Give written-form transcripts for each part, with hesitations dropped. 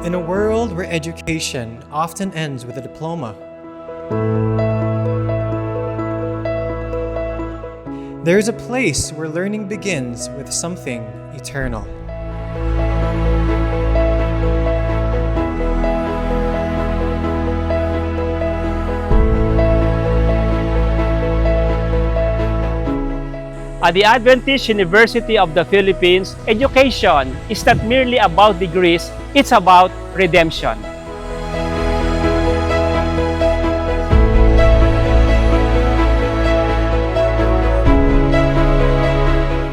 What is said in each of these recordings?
In a world where education often ends with a diploma, there is a place where learning begins with something eternal. At the Adventist University of the Philippines, education is not merely about degrees, it's about redemption.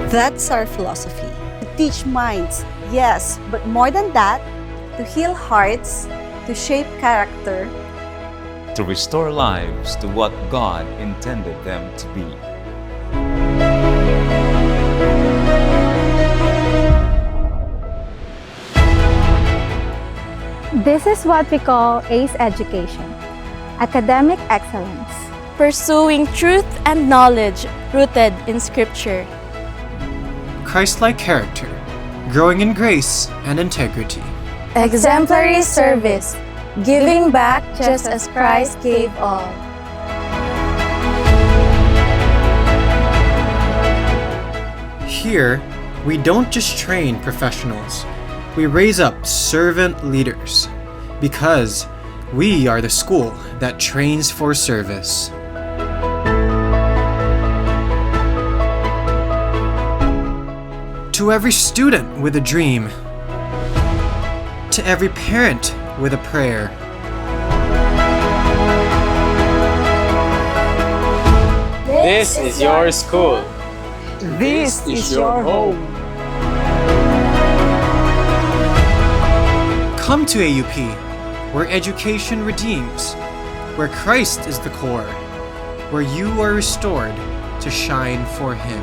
That's our philosophy. To teach minds, yes, but more than that, to heal hearts, to shape character, to restore lives to what God intended them to be. This is what we call ACE education, academic excellence. Pursuing truth and knowledge rooted in Scripture. Christ-like character, growing in grace and integrity. Exemplary service, giving back just as Christ gave all. Here, we don't just train professionals, we raise up servant leaders, because we are the school that trains for service. To every student with a dream, to every parent with a prayer, this is your school. This is your home. come to AUP, where education redeems, where Christ is the core, where you are restored to shine for Him.